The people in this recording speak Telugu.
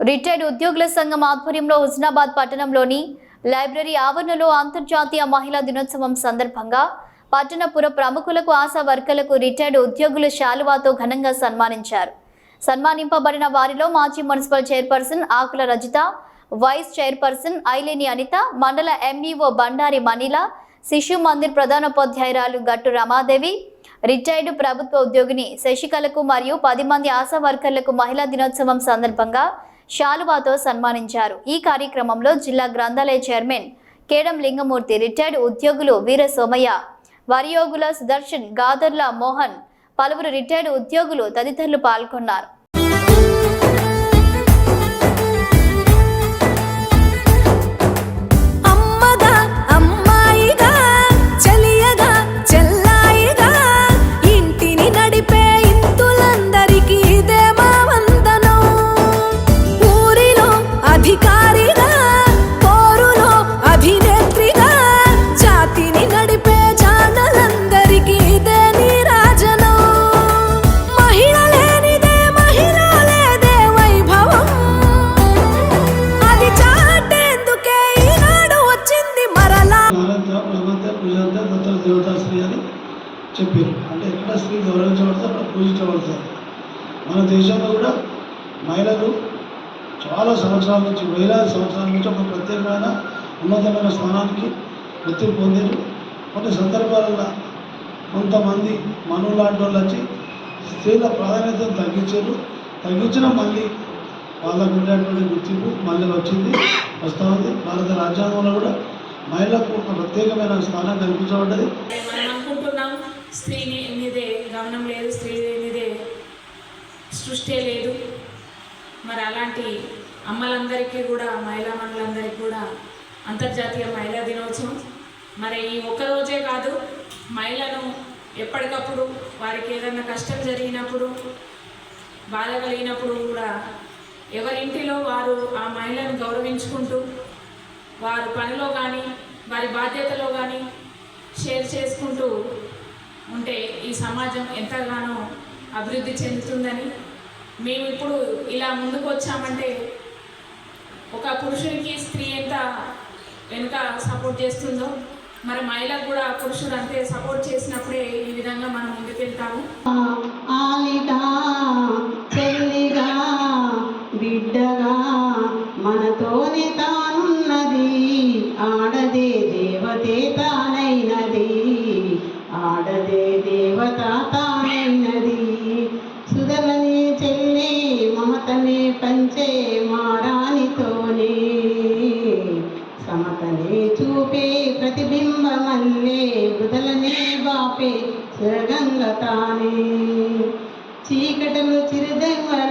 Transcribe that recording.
రిటైర్డ్ ఉద్యోగుల సంఘం ఆధ్వర్యంలో హుస్నాబాద్ పట్టణంలోని లైబ్రరీ ఆవరణలో అంతర్జాతీయ మహిళా దినోత్సవం సందర్భంగా పట్టణపుర ప్రముఖులకు ఆశా వర్కర్లకు రిటైర్డ్ ఉద్యోగులు శాలువాతో ఘనంగా సన్మానించారు. సన్మానింపబడిన వారిలో మాజీ మున్సిపల్ చైర్పర్సన్ ఆకుల రజిత, వైస్ చైర్పర్సన్ ఐలేని అనిత, మండల ఎంఈఓ బండారి మణిల, శిశు మందిర్ ప్రధానోపాధ్యాయురాలు గట్టు రమాదేవి, రిటైర్డ్ ప్రభుత్వ ఉద్యోగిని శశికళకు మరియు 10 మంది ఆశా వర్కర్లకు మహిళా దినోత్సవం సందర్భంగా శాలువాతో సన్మానించారు. ఈ కార్యక్రమంలో జిల్లా గ్రంథాలయ చైర్మన్ కేడం లింగమూర్తి, రిటైర్డ్ ఉద్యోగులు వీర సోమయ్య, వరియోగుల సుదర్శన్, గాదర్ల మోహన్, పలువురు రిటైర్డ్ ఉద్యోగులు తదితరులు పాల్గొన్నారు. చెప్పారు అంటే ఎక్కడ స్త్రీ గౌరవించబడితే అక్కడ పూజించబడతారు. మన దేశంలో కూడా మహిళలు చాలా సంవత్సరాల నుంచి, వేలాది సంవత్సరాల నుంచి ఒక ప్రత్యేకమైన ఉన్నతమైన స్థానానికి గుర్తింపు పొందారు. కొన్ని సందర్భాలలో కొంతమంది లాంటి వాళ్ళు వచ్చి స్త్రీల ప్రాధాన్యతను తగ్గించిన మళ్ళీ వాళ్ళకు ఉండేటువంటి గుర్తింపు మళ్ళీ వచ్చింది, వస్తూ ఉంది. భారత రాజ్యాంగంలో కూడా మహిళలకు ఒక ప్రత్యేకమైన స్థానం కల్పించబడ్డది. స్త్రీ మీదే గమనం లేదు, స్త్రీ మీదే సృష్టి లేదు. మరి అలాంటి అమ్మలందరికీ కూడా, మహిళా మనులందరికీ కూడా అంతర్జాతీయ మహిళా దినోత్సవం. మరి ఈ ఒక్కరోజే కాదు, మహిళను ఎప్పటికప్పుడు వారికి ఏదైనా కష్టం జరిగినప్పుడు, బాధ కలిగినప్పుడు కూడా ఎవరింటిలో వారు ఆ మహిళను గౌరవించుకుంటూ వారి పనిలో కానీ వారి బాధ్యతలో కానీ షేర్ చేసుకుంటూ ఉంటే ఈ సమాజం ఎంతగానో అభివృద్ధి చెందుతుందని మేము ఇప్పుడు ఇలా ముందుకు వచ్చామంటే, ఒక పురుషునికి స్త్రీ ఎంత వెనుక సపోర్ట్ చేస్తుందో మరి మహిళకు కూడా పురుషుడు అంతే సపోర్ట్ చేసినప్పుడే ఈ విధంగా మనం ముందుకెళ్తాము. బిడ్డగా మనతోనే తానున్నది, ఆడదే దేవతే తానైనది, ఆడదే దేవత తానైనది. సుధలని చెల్లే మమతనే పంచే మారానితోనే, సమతనే చూపే ప్రతిబింబమల్లే వృదలనే బాపే సురగంగ తానే. చీకటలు చిరుదెంగ